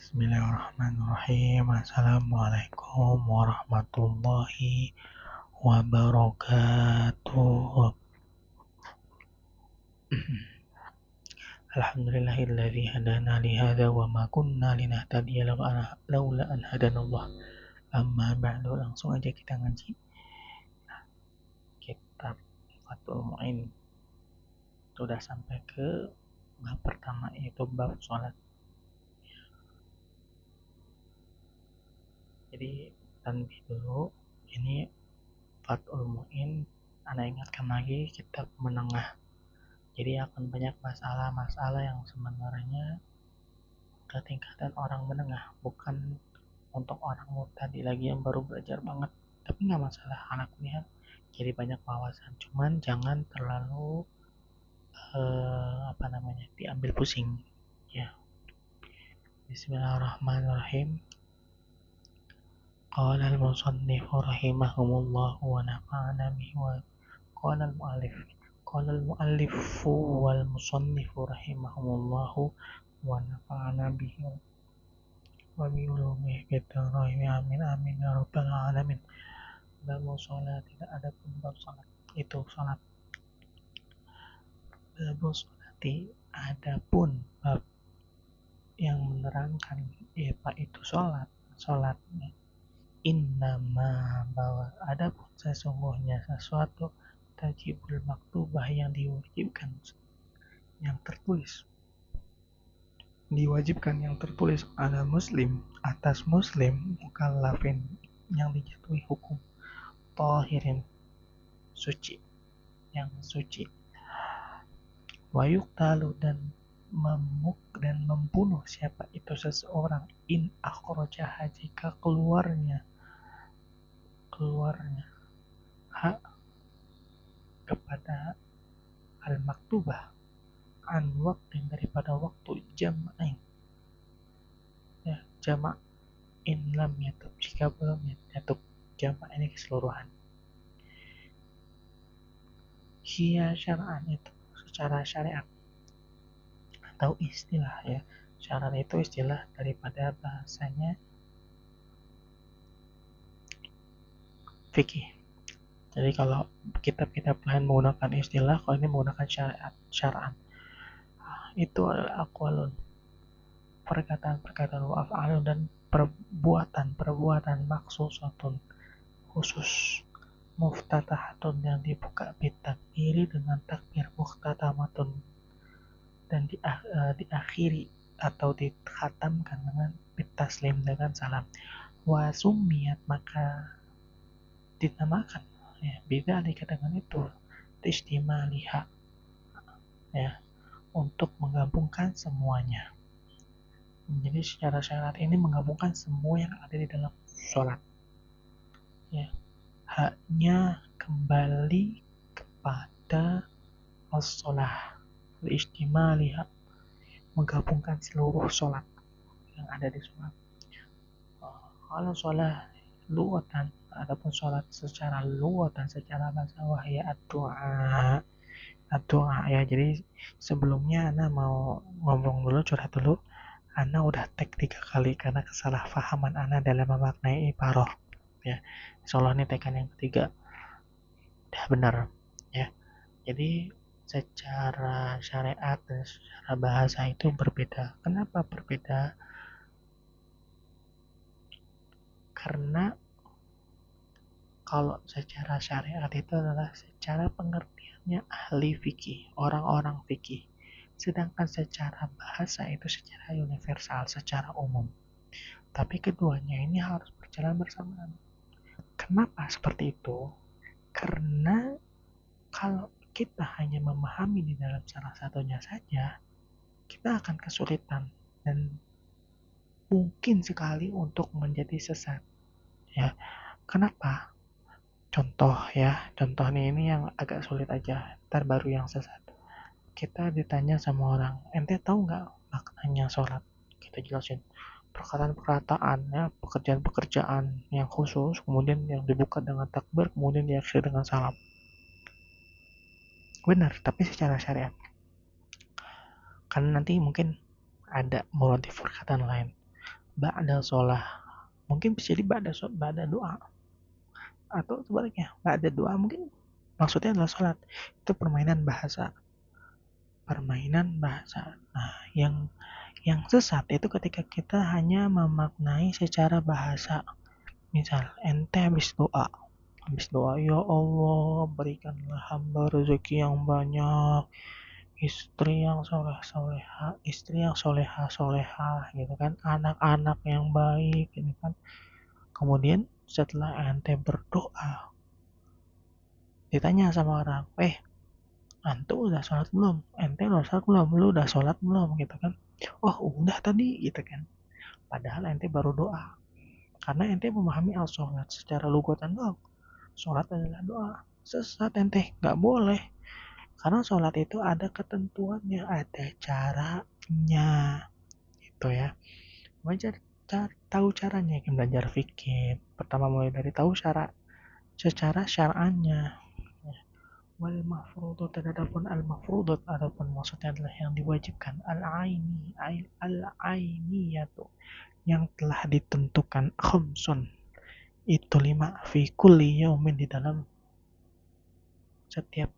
Bismillahirrahmanirrahim. Assalamualaikum warahmatullahi wabarakatuh. Alhamdulillahilladzi hadana li hadza wa ma kunna linahtadiya laula an hadanallah. Amma ba'du, langsung aja kita ngaji kitab Fathul Mu'in. Sudah sampai ke bab pertama, yaitu bab sholat. Jadi tanbih dulu, ini Fathul Mu'in, Anda ingatkan lagi kitab menengah. Jadi akan banyak masalah-masalah yang sebenarnya ke tingkatan orang menengah, bukan untuk orang mubtadi lagi yang baru belajar banget. Tapi nggak masalah, anak lihat jadi banyak wawasan. Cuman jangan terlalu diambil pusing. Ya. Bismillahirrahmanirrahim. Qala al-musannifu rahimahumullah wa nafa'ana bihi wa qala al-mu'allifu wal musannifu rahimahumullahu wa nafa'ana bihi wa bi ulumihi bitarahim amin amin ya rabbal alamin. Bab sholat, tidak ada pun bab sholat, itu sholat. Bab sholati, ada pun bab yang menerangkan apa itu sholatnya. Innama, bahwa ada pun sesungguhnya sesuatu tajibul maktubah yang diwajibkan, yang tertulis, ada muslim, atas muslim mukallafin, yang dijatuhi hukum, tahirin, suci, yang suci, wayuktalu, dan membunuh siapa itu seseorang, in akhrajaha, jika keluarnya hak kepada al-maktubah, an waktin, daripada waktu, jam'in, ya, jama' in lam yatub, jika belum yatub, jama' ini keseluruhan. Hiya syar'an, itu secara syariat atau istilah, ya. Syar'an itu istilah daripada bahasanya fikih. Jadi kalau kitab-kitab lain menggunakan istilah, kalau ini menggunakan syar'an. Itu adalah aqwalun, perkataan-perkataan, wa af'alun, dan perbuatan maksusatun, khusus, muftatahatun, yang dibuka bitakbiri, dengan takbir, mukhtatamatun, dan diakhiri atau dikhatamkan dengan bitaslim, dengan salam. Wa summiyat, maka dinamakan, ya, bidzalika, dengan itu, istimaliha, ya, untuk menggabungkan semuanya. Jadi secara syarat ini menggabungkan semua yang ada di dalam sholat, ya. Haknya kembali kepada as-sholah, istimaliha, menggabungkan seluruh sholat yang ada di sholat. Kalau sholat lughatan, adapun sholat secara lughatan, secara bahasa, wahya ad-du'a, ya. Jadi sebelumnya Ana mau ngomong dulu, curhat dulu. Ana udah tag 3 kali karena kesalahpahaman Ana dalam memaknai ibaroh, ya. Insyaallah ini tekan yang ketiga udah benar, ya. Jadi secara syariat dan secara bahasa itu berbeda. Kenapa berbeda? Karena kalau secara syariat itu adalah secara pengertiannya ahli fikih, orang-orang fikih. Sedangkan secara bahasa itu secara universal, secara umum. Tapi keduanya ini harus berjalan bersamaan. Kenapa seperti itu? Karena kalau kita hanya memahami di dalam salah satunya saja, kita akan kesulitan dan mungkin sekali untuk menjadi sesat, ya. Kenapa? Contoh ini yang agak sulit aja, ntar baru yang sesat. Kita ditanya sama orang, ente tahu nggak maknanya sholat? Kita jelasin perkataan-perkataan, ya, pekerjaan-pekerjaan yang khusus, kemudian yang dibuka dengan takbir, kemudian diakhiri dengan salam. Benar, tapi secara syariat. Karena nanti mungkin ada motif perkataan lain. ba'da sholah. Mungkin bisa jadi ba'da doa. Atau sebaliknya, ba'da doa mungkin maksudnya adalah sholat. Itu permainan bahasa. Nah, yang sesat itu ketika kita hanya memaknai secara bahasa. Misal, ente habis doa, ya Allah, berikanlah hamba rezeki yang banyak, istri yang soleha gitu kan, anak-anak yang baik gitu kan. Kemudian setelah ente berdoa, ditanya sama orang, antum udah sholat belum? Ente udah sholat belum? Lu udah sholat belum? Gitu kan. Oh udah tadi gitu kan. Padahal ente baru doa. Karena ente memahami al-sholat secara lugatan doang. Sholat adalah doa. Sesat ente, nggak boleh. Karena sholat itu ada ketentuannya, ada caranya. Gitu ya. Belajar tahu caranya, belajar fikih. Pertama mulai dari tahu secara syar'annya. Wal mafruḍat, adapun al mafruḍat adapun maksudnya adalah yang diwajibkan, al ainiyatu yang telah ditentukan, khamsun itu 5, fi kulli yaumin di dalam setiap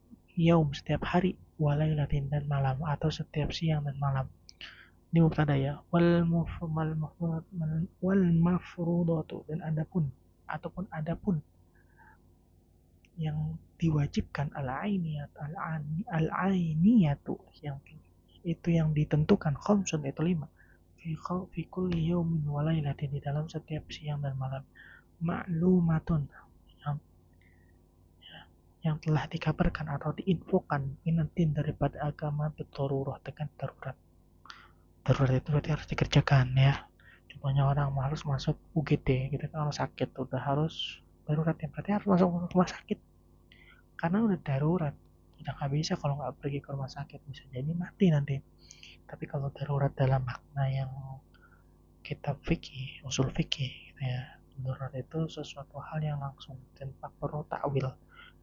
setiap hari, walailatin dan malam, atau setiap siang dan malam. Ini mubtada ya. Wal mafruḍatu, dan adapun yang diwajibkan, al-ainiyatu yang itu yang ditentukan, khamsun itu 5, fi kulli yaumin wa lailatin di dalam setiap siang dan malam, ma'lumatun yang telah dikabarkan atau diinfokan, minatin daripada agama, berdarurah dengan darurat. Darurat itu berarti harus dikerjakan ya. Contohnya orang harus masuk UGD gitu kan, kalau sakit udah harus darurat ya, berarti harus masuk rumah sakit karena udah darurat. Udah nggak bisa kalau nggak pergi ke rumah sakit, bisa jadi mati nanti. Tapi kalau darurat dalam makna yang kitab fikih, usul fikih gitu ya, darurat itu sesuatu hal yang langsung tanpa perlu takwil,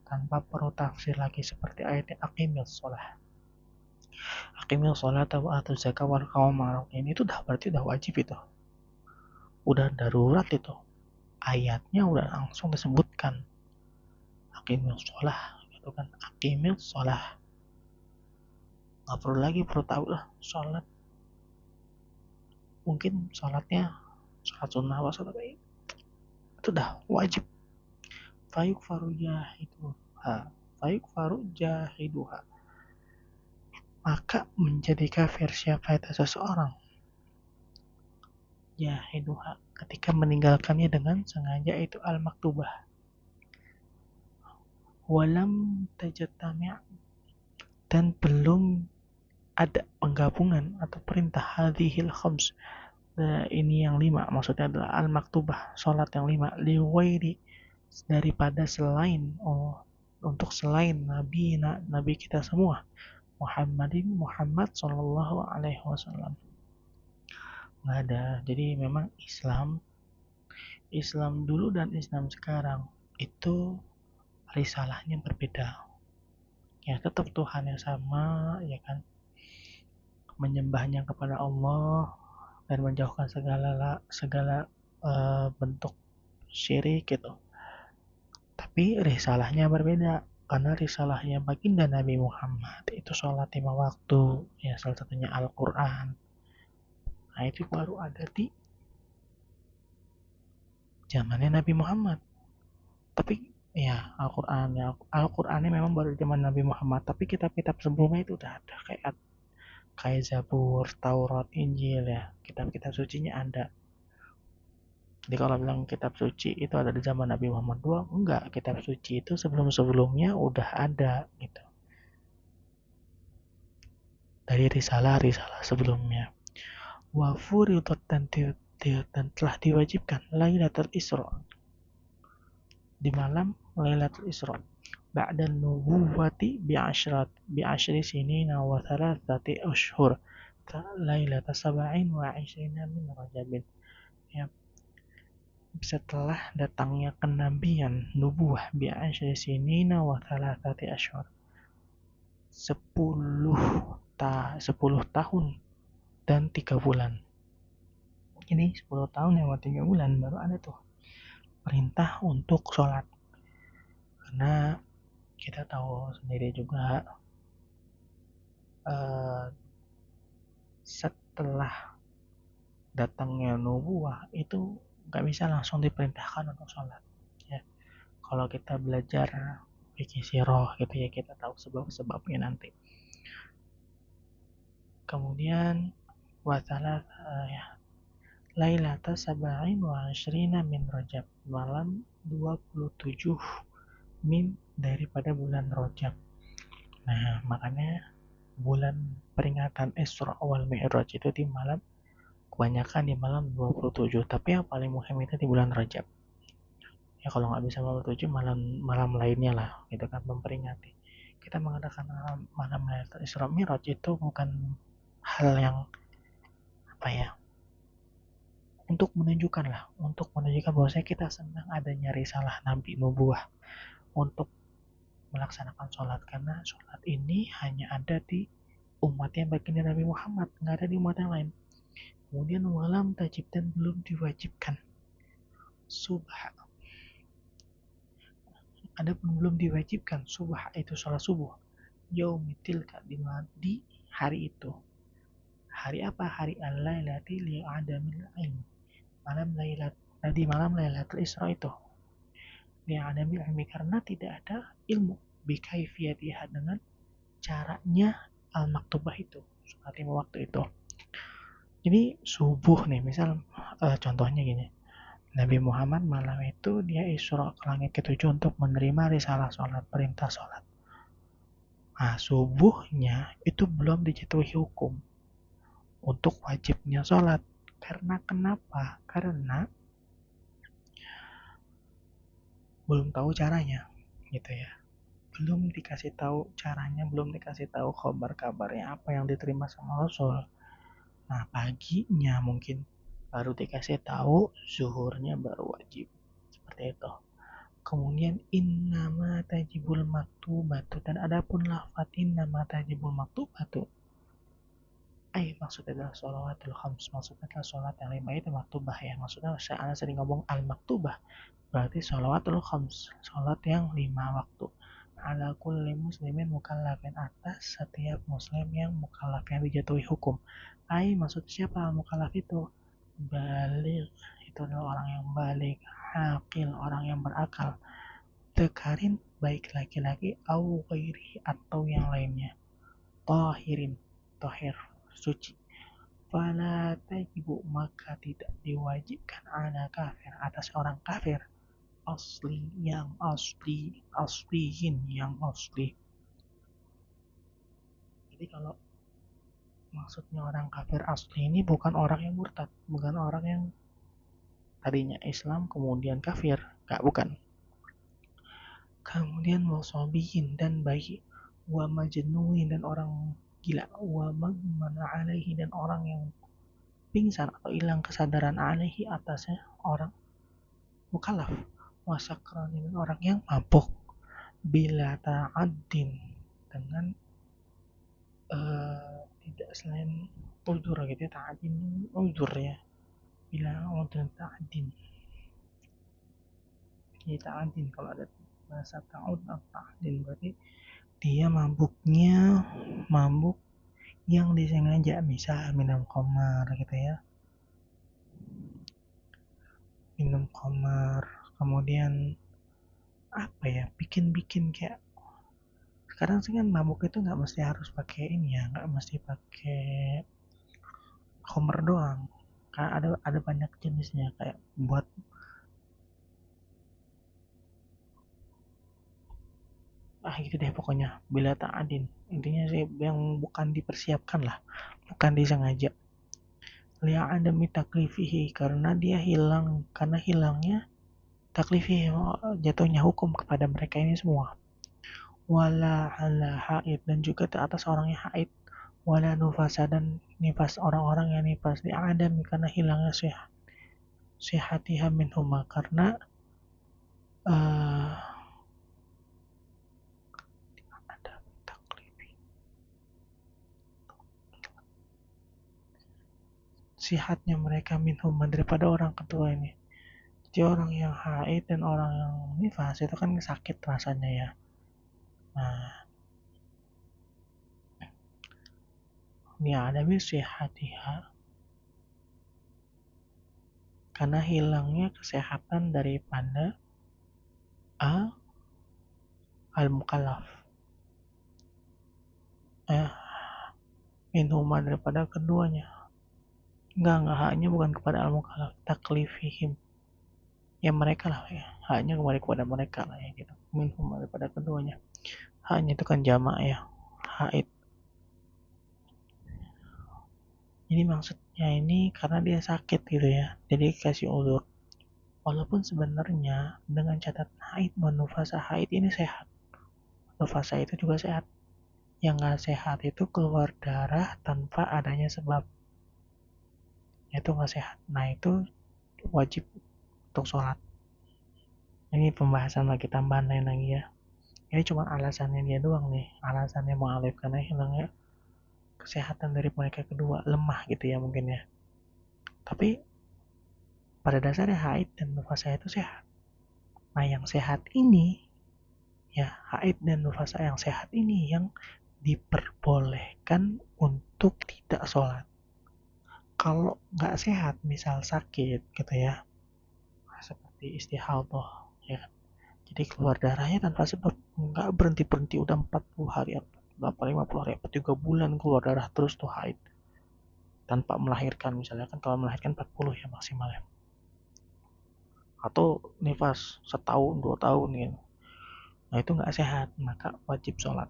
tanpa perlu tafsir lagi, seperti ayatnya aqimil sholat wa atu zakat wal qawma. Ini itu udah berarti udah wajib, itu udah darurat, itu ayatnya udah langsung disebutkan aqimil sholah gitu kan, aqimil sholah, nggak perlu lagi perlu tahu lah sholat. Mungkin sholat sunnah apa sholat itu udah wajib. Fayuk faru jahiduha, maka menjadi kafir siapa itu seseorang, jahiduha ketika meninggalkannya dengan sengaja, itu al-maktubah. Walam tajtami', dan belum ada penggabungan atau perintah hadhil khams, ini yang 5 maksudnya adalah al-maktubah, salat yang 5, liwairi, daripada selain, untuk selain nabi kita semua, Muhammad sallallahu alaihi wasallam. Nggak ada. Jadi memang Islam dulu dan Islam sekarang itu risalahnya berbeda. Ya tetap Tuhan yang sama ya kan, menyembahnya kepada Allah dan menjauhkan segala bentuk syirik gitu. Tapi risalahnya berbeda, karena risalahnya baginda Nabi Muhammad itu sholat 5 waktu, ya salah satunya Al-Quran. Nah itu baru ada di zamannya Nabi Muhammad. Tapi ya Al-Qurannya memang baru di zaman Nabi Muhammad, tapi kitab-kitab sebelumnya itu udah ada, kayak Zabur, Taurat, Injil ya, kitab-kitab sucinya ada. Jadi kalau bilang kitab suci itu ada di zaman Nabi Muhammad doang, enggak, kitab suci itu sebelum-sebelumnya udah ada gitu. Dari risalah-risalah sebelumnya. Wa furidat, dan telah diwajibkan Lailatul Isra, di malam Lailatul Isra, ba'da nubuwati bi'ashri sinina wa thalathati ashhur, Lailata sab'in wa 'ishrina min Rajabin. Ya, setelah datangnya kenabian, nubuwah bi'ashri sinina wa thalathati ashhur, 10 tahun dan 3 bulan. Jadi 10 tahun lewat 3 bulan baru ada tuh perintah untuk sholat. Karena kita tahu sendiri juga setelah datangnya nubuah itu nggak bisa langsung diperintahkan untuk sholat ya. Kalau kita belajar fikih sirah gitu ya, kita tahu sebab-sebabnya nanti. Kemudian wasalah ya Lailata sab'in wa ashrina min Rajab, malam 27 min daripada bulan Rajab. Nah, makanya bulan peringatan Isra wal Mi'raj itu di malam, kebanyakan di malam 27, tapi yang paling muhim itu di bulan Rajab. Ya kalau nggak bisa malam 27, malam lainnya lah, gitu kan, memperingati. Kita mengadakan malam Isra Mi'raj itu bukan hal yang apa ya, untuk menunjukkan bahwa kita senang adanya risalah Nabi Nubuah untuk melaksanakan sholat, karena sholat ini hanya ada di umat yang baginda Nabi Muhammad, nggak ada di umat yang lain. Kemudian malam tajib dan belum diwajibkan subah, adapun belum diwajibkan subah itu sholat subuh yaumitil di hari itu. Hari apa? Hari al-lailati li'adamil ain, malam lailat, di malam Lailatul Isra itu li'adamil ilmi, karena tidak ada ilmu bikaifiyatiha, dengan caranya al-maktubah itu, sholat lima waktu itu. Jadi subuh nih, misal contohnya gini, Nabi Muhammad malam itu dia Isra ke langit ketujuh untuk menerima risalah sholat, perintah sholat. Nah, subuhnya itu belum dijatuhi hukum untuk wajibnya sholat. Karena kenapa? Karena belum tahu caranya, gitu ya. Belum dikasih tahu caranya, belum dikasih tahu kabar-kabarnya apa yang diterima sama Rasul. Nah, paginya mungkin baru dikasih tahu, zuhurnya baru wajib. Seperti itu. Kemudian innama tajibul maktubatu, dan adapun lafaz innama tajibul maktubatu, maksudnya adalah sholawatul khams, maksudnya adalah sholat yang lima itu maktubah ya. Maksudnya saya sering ngomong al maktubah, berarti sholawatul khams, sholat yang lima waktu. Ala kulli muslimin mukallafin, atas setiap muslim yang mukallaf, yang dijatuhi hukum. Maksud siapa al mukallaf itu? Balik, itu adalah orang yang balik, akil, orang yang berakal, tekarin, baik laki-laki au ghairi, atau yang lainnya, tahirin, tahir, suci. Fala tajibu, maka tidak diwajibkan ala kafir, atas orang kafir, asli, yang asli, aslihin, yang asli. Jadi kalau maksudnya orang kafir asli ini bukan orang yang murtad, bukan orang yang tadinya Islam kemudian kafir, enggak, bukan. Kemudian wasobihin, dan bayi, wa majnunin, dan orang gila, wa magmana alaihi, dan orang yang pingsan atau hilang kesadaran, alaihi, atasnya orang mukallaf, wasakranin, dan orang yang mabuk, bila ta'addin, dengan tidak selain udur gitu ya, ta'addin udur ya, bila udur ta'addin, ya ta'addin, kalau ada bahasa ta'ud atau ta'addin berarti dia mabuk yang disengaja, misal minum khamar gitu ya, minum khamar, kemudian apa ya, bikin kayak, sekarang sih kan mabuk itu nggak mesti harus pakai ini ya, nggak mesti pakai khamar doang, karena ada banyak jenisnya, kayak buat gitu deh pokoknya, bila ta'adin, intinya sih yang bukan dipersiapkan lah, bukan disengaja. Li'adami taklifihi, karena dia hilang, karena hilangnya taklifihi, jatuhnya hukum kepada mereka ini semua. Wala ala haid, dan juga ke atas orang yang haid. Wala nufasa, dan nifas, orang-orang yang nifas. Li'adami, karena hilangnya sihatiha minhuma, karena ada taklifi, sihatnya mereka minhum daripada orang kedua ini. Jadi orang yang haid dan orang yang nifas itu kan sakit rasanya ya. Nah, ini ada sihatiha karena hilangnya kesehatan daripada al-mukallaf. Minhuma daripada keduanya. Enggak, haknya bukan kepada al-mukallaf, taklifihim. Ya mereka lah ya, haknya kembali kepada mereka lah ya gitu. Minhuma daripada keduanya. Haknya itu kan jamak ya, haid. Jadi maksudnya ini karena dia sakit gitu ya, jadi kasih uzur. Walaupun sebenarnya dengan catatan haid, nufasa haid ini sehat. Nufasa itu juga sehat. Yang nggak sehat itu keluar darah tanpa adanya sebab. Itu nggak sehat. Nah itu wajib untuk sholat. Ini pembahasan lagi tambahan lain lagi ya. Ini cuma alasannya dia doang nih. Alasannya mu'alif karena hilangnya kesehatan dari mereka kedua. Lemah gitu ya mungkin ya. Tapi pada dasarnya haid dan nufasa itu sehat. Nah yang sehat ini, ya haid dan nufasa yang sehat ini yang diperbolehkan untuk tidak sholat. Kalau nggak sehat, misal sakit gitu ya, seperti istihadah, ya kan? Jadi keluar darahnya tanpa sebab, nggak berhenti-berhenti, udah 40 hari, apa 50 hari, apa 3 bulan keluar darah terus tuh haid. Tanpa melahirkan misalnya kan, kalau melahirkan 40 ya maksimalnya. Atau nifas setahun 2 tahun gitu. Nah itu nggak sehat, maka wajib sholat.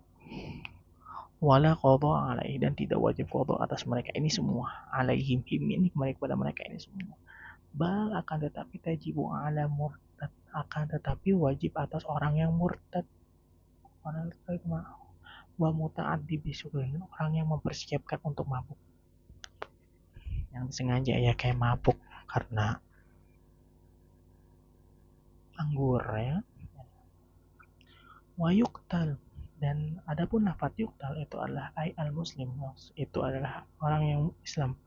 Wala qadha alaihi, dan tidak wajib qadha atas mereka ini semua. Alaihim, him ini kembali kepada mereka ini semua. Bal akan tetapi tajibu ala murtad, akan tetapi wajib atas orang yang murtad. Orang itu wa muta'addi bisukurin, orang yang mempersiapkan untuk mabuk. Yang sengaja ya kayak mabuk karena anggur ya. Wa yuktal, dan adapun lafaz yuktal itu adalah al muslim, itu adalah orang yang Islam,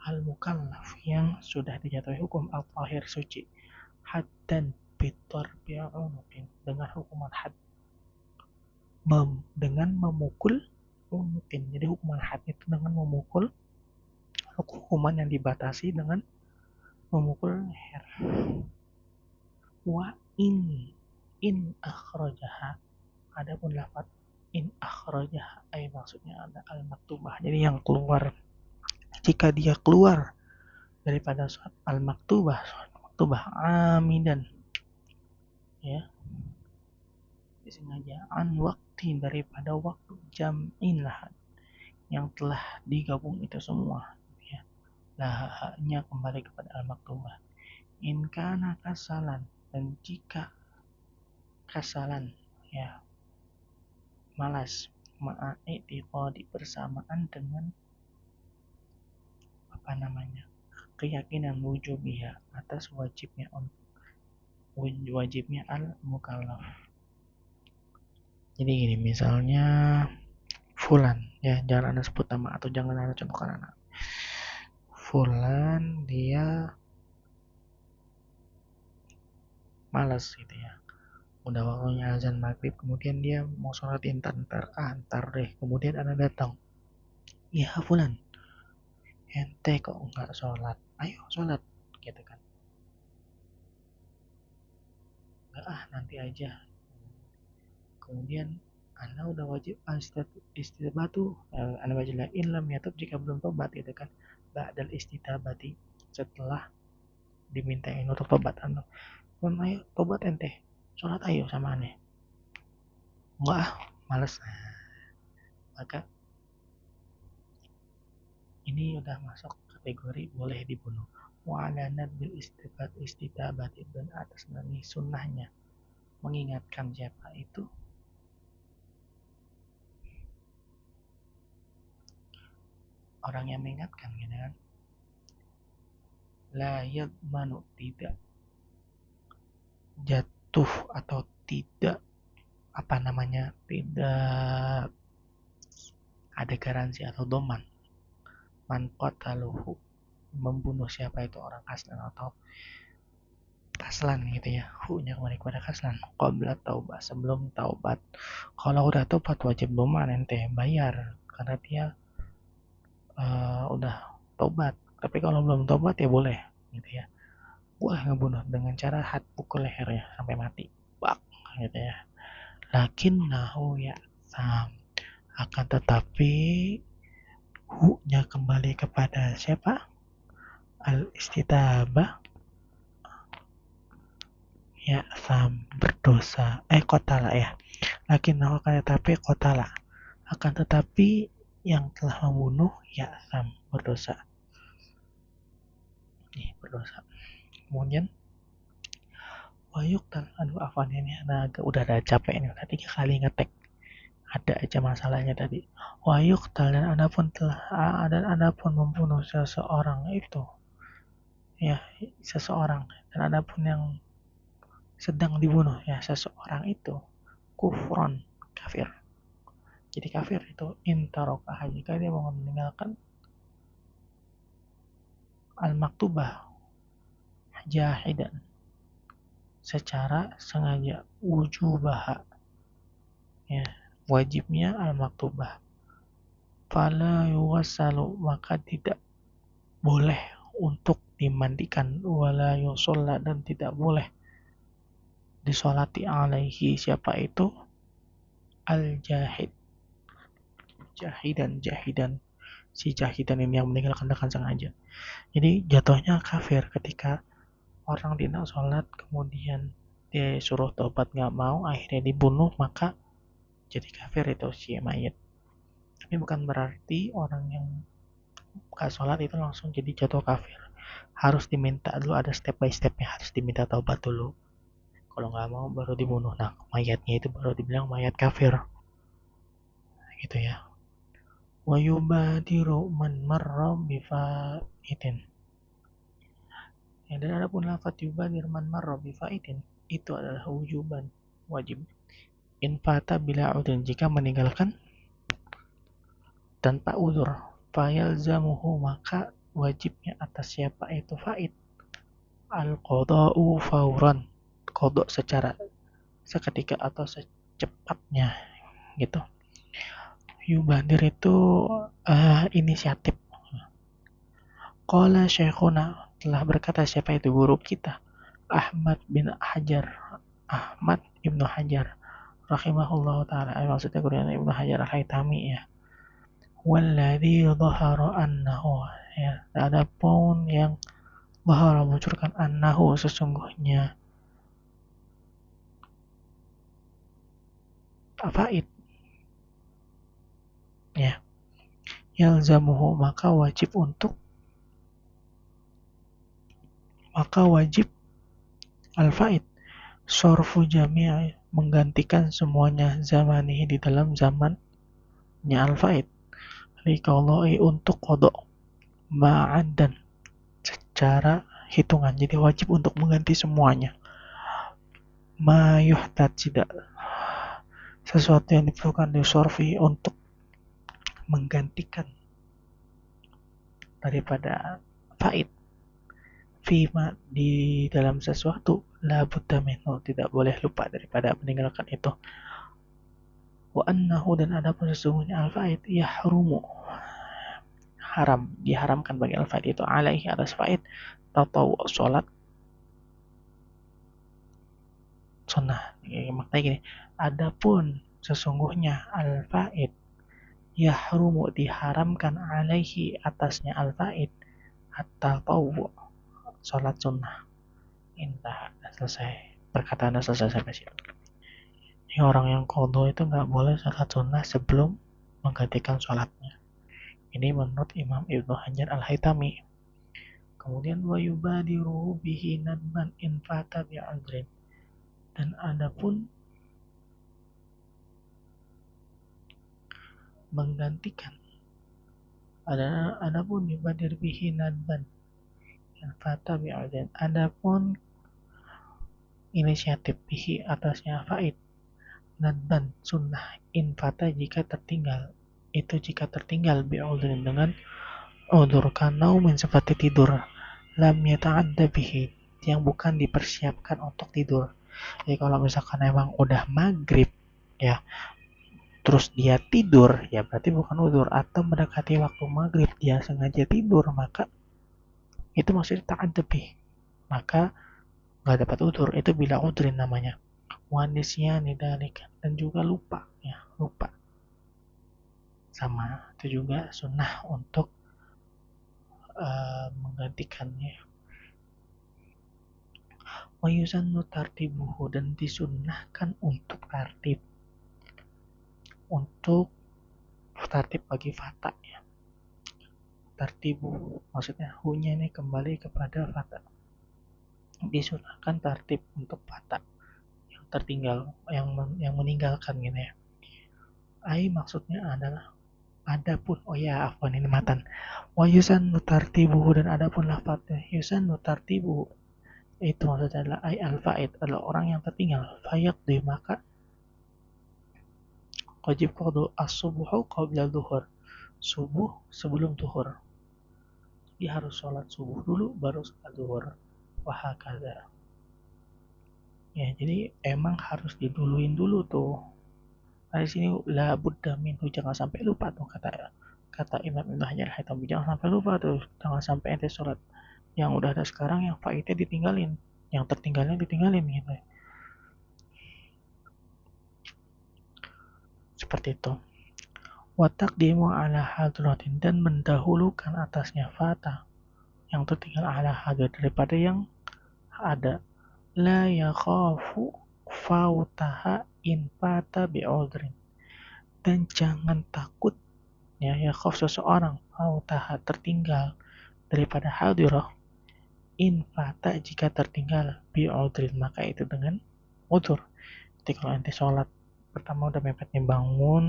al mukallaf yang sudah dijatuhi hukum al tahir suci, haddan bitor bi'unukin, dengan hukuman had, dengan memukul unukin. Jadi hukuman had itu dengan memukul, hukuman yang dibatasi dengan memukul leher. Wa in akhrajaha, adapun lafaz in akhrajaha ay maksudnya ada al maktubah, jadi yang keluar, jika dia keluar daripada surat al maktubah, amidan ya, disengaja, an waktu, daripada waktu, jam'in lah, yang telah digabung itu semua ya, lah haknya kembali kepada al maktubah. In kana kasalan, dan jika kasalan ya, malas, ma'a'itiqadi, bersamaan dengan keyakinan wujubiha, atas wajibnya al mukallaf. Jadi gini, misalnya Fulan ya, jangan Anda sebut nama atau jangan Anda contohkan anak. Fulan dia malas gitu ya, udah waktunya azan maghrib, kemudian dia mau sholat antar deh, kemudian Anda datang, ya Fulan, ente kok nggak sholat, ayo sholat gitu kan. Nggak, nanti aja. Kemudian Anda udah wajib istibatu, Anda baca in lam yatub, jika belum tobat gitu kan, ba'dal istibati, setelah dimintain untuk tobat Anda, pun ayo tobat ente, sholat ayo sama aneh. Enggak, males. Maka ini udah masuk kategori boleh dibunuh. Wa'alanat bil istibati, dan atas nani sunnahnya mengingatkan siapa itu, orang yang mengingatkan gitu kan. La yadmanu, tidak jatuh atau tidak tidak ada garansi atau doman, man qataluhu, membunuh siapa itu orang kaslan atau kaslan gitu ya, hu-nya kembali kepada kaslan. Qabla taubat, sebelum taubat. Kalau udah taubat wajib lumayan ente bayar karena dia udah taubat. Tapi kalau belum taubat ya boleh gitu ya, boleh ngebunuh dengan cara pukul lehernya sampai mati, bak gitu ya. Lakinnahu ya sam, akan tetapi hu-nya kembali kepada siapa? Al istitabah, ya sam berdosa, kotala ya. Lakinnahu akan tetapi kotala, akan tetapi yang telah membunuh ya sam berdosa. Nih berdosa. Kemudian wayuk aduh afan ini udah ada capek ini, udah 3 kali ngetek, ada aja masalahnya tadi. Wayuk dan adapun membunuh seseorang itu ya, seseorang, dan adapun yang sedang dibunuh ya seseorang itu kufron, kafir. Jadi kafir itu intarokah, jika dia mau meninggalkan al-maktubah jahidan secara sengaja, wujubah ya, wajibnya al-maktubah, fala yuwassalu, maka tidak boleh untuk dimandikan, wala yusolla, dan tidak boleh disolati alaihi, siapa itu al-jahid, jahidan si jahidan ini yang meninggalkan dengan sengaja. Jadi jatuhnya kafir ketika orang tidak sholat kemudian dia suruh tobat nggak mau akhirnya dibunuh, maka jadi kafir itu si mayat. Tapi bukan berarti orang yang gak sholat itu langsung jadi jatuh kafir, harus diminta dulu, ada step by stepnya, harus diminta taubat dulu, kalau nggak mau baru dibunuh. Nah mayatnya itu baru dibilang mayat kafir gitu ya. Wa yubadiru man marra bifaitin, ya, dan adapun lafaz yubadir man marra bifaitin itu adalah wujuban, wajib. Infata bila udin, jika meninggalkan tanpa udur. Fayalzamuhu, maka wajibnya atas siapa itu faid al-qada'u fauran, kodok secara seketika atau secepatnya gitu. Yubadir itu inisiatif. Qala syekhuna, telah berkata siapa itu guru kita, Ahmad bin Hajar, Ahmad Ibnu Hajar rahimahullah ta'ala, maksudnya gurunya Ibnu Hajar al-Haytami ya. Walladzi dhahara annahu, ya, adapun yang dhahara munculkan annahu sesungguhnya faid ya, yalzamuhu, maka wajib al-faid sorfu jami'i, menggantikan semuanya, zamanihi, di dalam zamannya al-faid, liqadai, untuk kodok, ma'ad, dan secara hitungan, jadi wajib untuk mengganti semuanya. Ma yuhtat, tidak sesuatu yang diperlukan di sorfi untuk menggantikan daripada faid, fima, di dalam sesuatu, la budda minhu, tidak boleh lupa daripada meninggalkan itu. Wa annahu, dan adapun sesungguhnya al-faid yahrumu, haram, diharamkan bagi al-faid itu, alaihi, atas faid, tatawu, sholat sunnah. Maknanya gini, adapun sesungguhnya al-faid yahrumu, diharamkan, alaihi, atasnya al-faid, at-tatawu, sholat sunnah. Intah, selesai, perkataannya selesai sampai situ. Ini orang yang qadha itu nggak boleh sholat sunnah sebelum menggantikan sholatnya. Ini menurut Imam Ibnu Hajar al-Haytami. Kemudian wa yubadiru bihi nadban in fata bi'adrin, dan adapun menggantikan, adapun yubadir bihi nadban in fata bi'adrin, adapun inisiatif bihi, atasnya faid, nadban, sunnah, in fata, jika tertinggal, itu jika tertinggal bi'udrin, dengan Udzur kanaumin seperti tidur, lam yata'adda bihi, yang bukan dipersiapkan untuk tidur. Jadi kalau misalkan emang udah maghrib ya, terus dia tidur, ya berarti bukan udzur. Atau mendekati waktu maghrib dia sengaja tidur, maka itu masih ta'adda bih. Maka nggak dapat udzur, itu bila udrin namanya. Wanisya nidalika, dan juga lupa ya, lupa. Sama itu juga sunnah untuk menggantikannya. Wa yusannu tartibuhu, dan disunnahkan untuk tartib, untuk tartib bagi fata ya. Tartibu maksudnya hunya ini kembali kepada fata. Disunahkan tartib untuk fata yang tertinggal, yang meninggalkan gitu ya. Ai maksudnya adalah adapun, oh ya afwan ini matan. Wa yusannu tartibuhu, dan adapun lafadznya yusannu tartibuhu, itu maksudnya adalah ai al-fa'id, adalah orang yang tertinggal. Fayaqdi, maka wajib qadu as-subuhu qabla dhuhur, subuh sebelum zuhur. Dia harus sholat subuh dulu baru sholat zuhur. Wahakadha. Ya, jadi emang harus diduluin dulu tuh. Nah, di sini la budda minhu, jangan sampai lupa tuh, kata kata Imam Ibnu Hajar Haytami, jangan sampai lupa tuh, jangan sampai ente sholat yang udah ada sekarang, yang faidnya ditinggalin, yang tertinggalnya ditinggalin gitu. Seperti itu. Wa taqdimu ala hadratin, dan mendahulukan atasnya fata yang tertinggal ala hadir daripada yang ada. La yakhafu fautaha in fata bi'udrin, dan jangan takut ya yakhaf seseorang fautaha tertinggal daripada hadirah, in fata jika tertinggal bi'udrin, maka itu dengan udzur. Jadi kalau ente sholat pertama udah mepet nih, bangun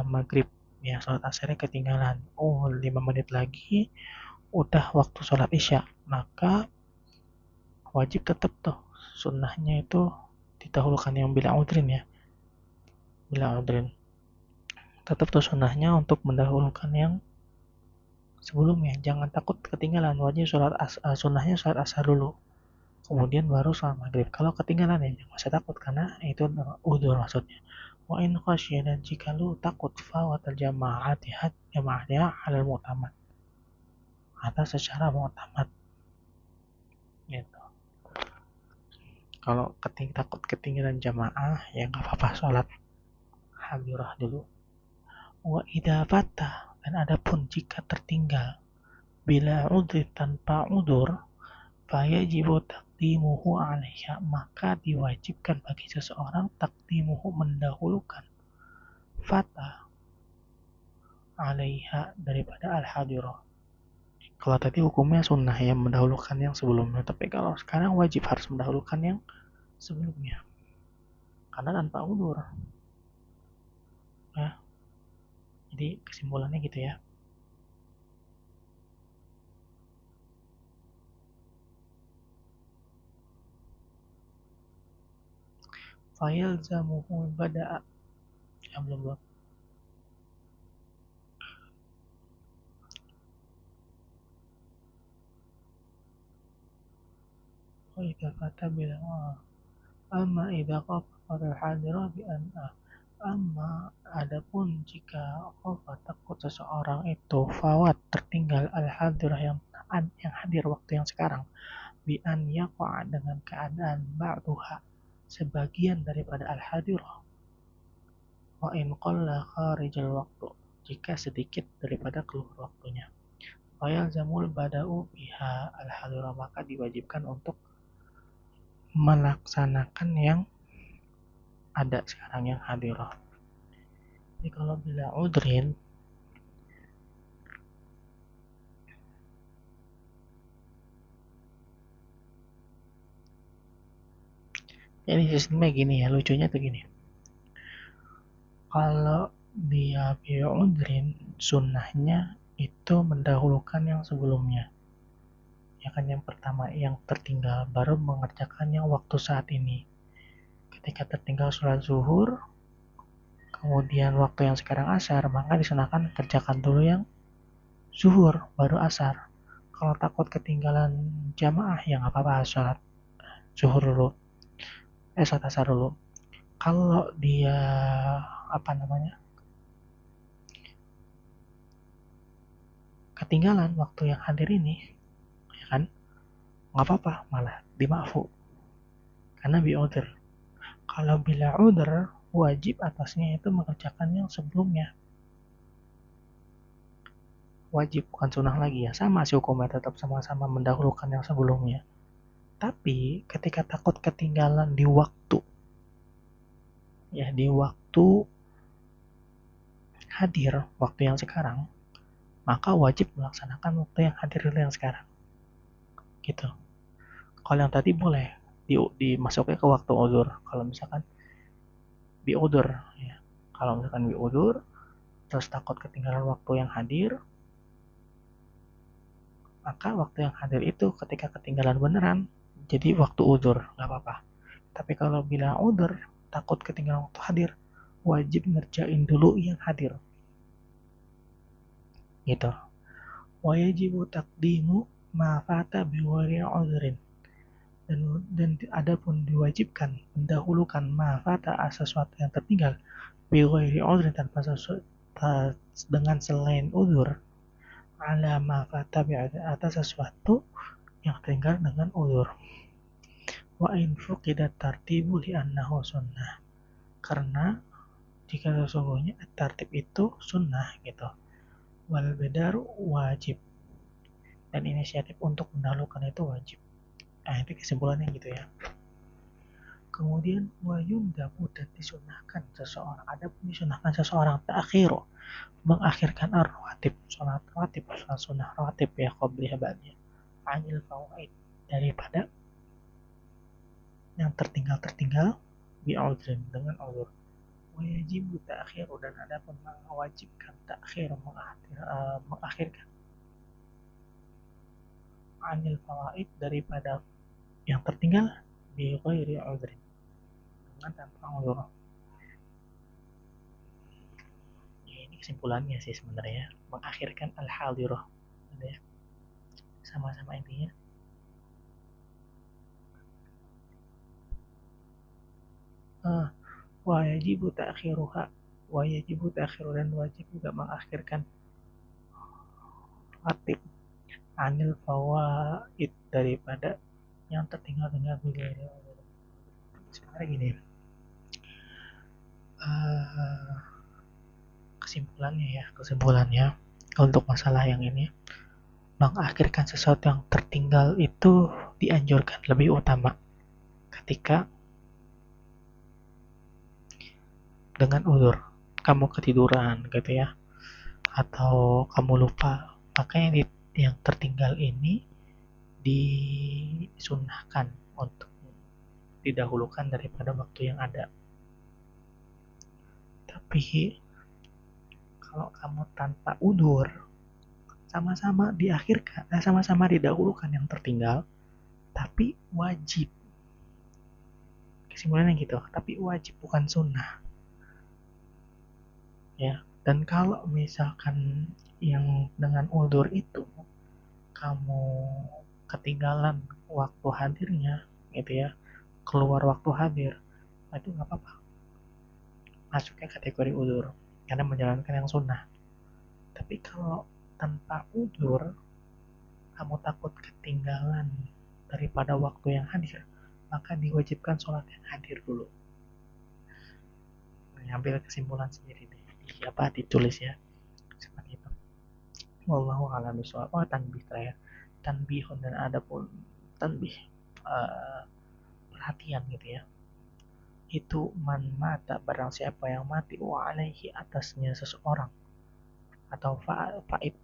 maghrib ya, sholat asarnya ketinggalan, 5 menit lagi udah waktu sholat isya, maka wajib tetap tuh sunnahnya itu didahulukan yang bila udrin ya, bila udrin tetap tuh sunnahnya untuk mendahulukan yang sebelumnya. Jangan takut ketinggalan, wajib sunnahnya sholat asar dulu, kemudian baru sholat maghrib. Kalau ketinggalan ya jangan usah takut, karena itu udzur maksudnya. Wa in khasyya, dan jika lu takut fawatal jamaahnya halal mu'tamad, atau secara mu'tamad gitu. Kalau takut ketinggalan jamaah ya nggak apa-apa, sholat hadirah dulu. Wa idza fata, dan adapun jika tertinggal bila udhri, tanpa udur, fayajibu taqdimuhu 'alaiha, maka diwajibkan bagi seseorang taqdimuhu, mendahulukan fata 'alaiha daripada al-hadirah. Kalau tadi hukumnya sunnah ya, mendahulukan yang sebelumnya, tapi kalau sekarang wajib harus mendahulukan yang sebelumnya karena tanpa udur ya. Jadi kesimpulannya gitu ya. Fayalzamuhu bada'a, ya belum. Oh idza fata bilang amma idza qafa al-hadirah bi an amma adapun jika qafa takut seseorang itu fawat tertinggal al-hadirah yang hadir waktu yang sekarang, bi an yaqa, dengan keadaan ba'duha sebagian daripada al-hadirah, wa in qalla kharijal waktu, jika sedikit daripada keluar waktunya, fayal zamul bada'u biha al-hadirah, maka diwajibkan untuk melaksanakan yang ada sekarang, yang hadirah. Jadi kalau bila udrin jadi sistemnya gini ya, lucunya tuh gini. Kalau dia bi'udrin, sunnahnya itu mendahulukan yang sebelumnya. Ya kan, yang pertama yang tertinggal, baru mengerjakan yang waktu saat ini. Ketika tertinggal sholat zuhur, kemudian waktu yang sekarang asar, maka disunahkan kerjakan dulu yang zuhur baru asar. Kalau takut ketinggalan jamaah ya nggak apa-apa, sholat zuhur dulu, sholat asar dulu. Kalau dia apa namanya ketinggalan waktu yang hadir ini, ya kan, nggak apa-apa, malah dimaafu karena bi'udhr. Kalau bila udhr, wajib atasnya itu mengerjakan yang sebelumnya. Wajib, bukan sunnah lagi ya, sama sih hukumnya, tetap sama-sama mendahulukan yang sebelumnya. Tapi ketika takut ketinggalan di waktu, ya di waktu hadir, waktu yang sekarang, maka wajib melaksanakan waktu yang hadir dulu yang sekarang. Gitu. Kalau yang tadi boleh dimasuknya ke waktu udzur. Kalau misalkan biudzur, ya. Kalau misalkan biudzur, terus takut ketinggalan waktu yang hadir, maka waktu yang hadir itu ketika ketinggalan beneran, jadi waktu udzur, nggak apa-apa. Tapi kalau bila udzur, takut ketinggalan waktu hadir, wajib ngerjain dulu yang hadir. Gitu. Wajibu taqdimu ma fata biwari udhrin. Dan adapun diwajibkan mendahulukan ma fata sesuatu yang tertinggal biwari udhrin tanpa sesuatu dengan selain udzur, ala ma fata atas sesuatu yang tertinggal dengan udzur. Wa in fuqida tartibu li annahu sunnah. Karena jika sesungguhnya tertib itu sunnah gitu. Wal bedaru wajib. Dan inisiatif untuk mendahulukan itu wajib. Nah, itu kesimpulannya gitu ya. Kemudian wayundabu dan disunahkan seseorang. Ada pun disunahkan seseorang ta'khiru, mengakhirkan ar-rawatib, sholat rawatib, sholat sunnah rawatib ya qobliha ba'dnya. Anil fawaid, daripada yang tertinggal bi'udhrin, dengan udhur. Wajibu ta'khiru, dan ada pun mewajibkan ta'khir, mengakhirkan anil fawaid, daripada yang tertinggal bi ghairi udhrin, dengan tanpa udhur. Ya, ini kesimpulannya sih sebenarnya, mengakhirkan al-hadirah, ya. Sama-sama intinya wajibu ta'khiruha, wajibu ta'khiru, dan wajib juga mengakhirkan ratib anil fawaid, daripada yang tertinggal dengan budaya. Sekarang gini, kesimpulannya untuk masalah yang ini, mengakhirkan sesuatu yang tertinggal itu dianjurkan, lebih utama ketika dengan uzur, kamu ketiduran gitu ya, atau kamu lupa, makanya yang tertinggal ini disunahkan untuk didahulukan daripada waktu yang ada. Tapi kalau kamu tanpa udur, sama-sama diakhirkan, sama-sama didahulukan yang tertinggal, tapi wajib. Kesimpulannya gitu, tapi wajib, bukan sunnah. Ya, dan kalau misalkan yang dengan udur itu kamu ketinggalan waktu hadirnya gitu ya, keluar waktu hadir, itu nggak apa-apa, masuknya kategori udur karena menjalankan yang sunnah. Tapi kalau tanpa udur, kamu takut ketinggalan daripada waktu yang hadir, maka diwajibkan sholat yang hadir dulu. Ambil kesimpulan sendiri deh, ditulis ya, seperti itu. Wallahu a'lam bishawab. Tanbih terakhir, tanbihun, dan ada pun tanbih, perhatian gitu ya, itu man mata, barang siapa yang mati, wa alaihi, atasnya seseorang, atau fa'id,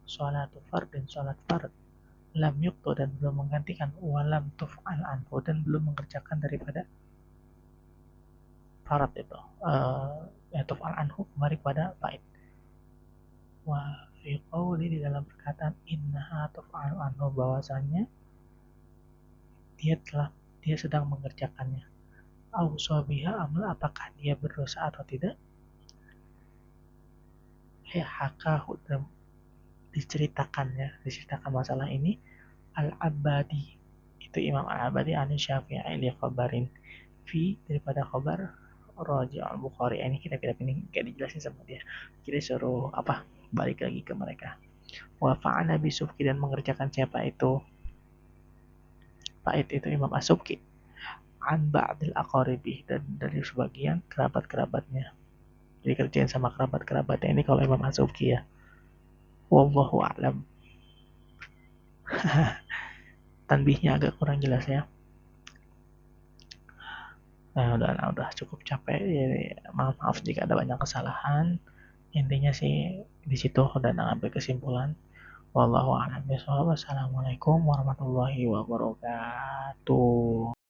sholatu fardin, sholat fard, lam yuktu, dan belum menggantikan, walam tuf'al anhu, dan belum mengerjakan daripada fard itu, tuf'al anhu, kembali kepada fa'id. Wa fi qawli, di dalam perkataan innaha tuf'al anhu, bahwasanya dia sedang mengerjakannya. Au sobiha amal, apakah dia berdosa atau tidak, hakahu, diceritakan masalah ini Al-Abadi, itu Imam Al-Abadi an Syafi'i li khabarin fi, daripada khabar Raji Al-Bukhari. Ini kitab-kitab ini kayak dijelasin sama dia, jadi suruh apa, balik lagi ke mereka. Wa fa'ala bisubki, dan mengerjakan siapa itu, Bait itu Imam As-Subki, an ba'dil aqaribi, dan dari sebagian kerabat-kerabatnya, jadi kerjain sama kerabat-kerabatnya ini kalau Imam As-Subki ya. Wallahu a'lam. Tanbihnya agak kurang jelas ya. Nah, udah cukup capek. Jadi, maaf jika ada banyak kesalahan. Intinya sih di situ udah ngambil kesimpulan. Wallahu a'lam bishawab. Wassalamualaikum warahmatullahi wabarakatuh.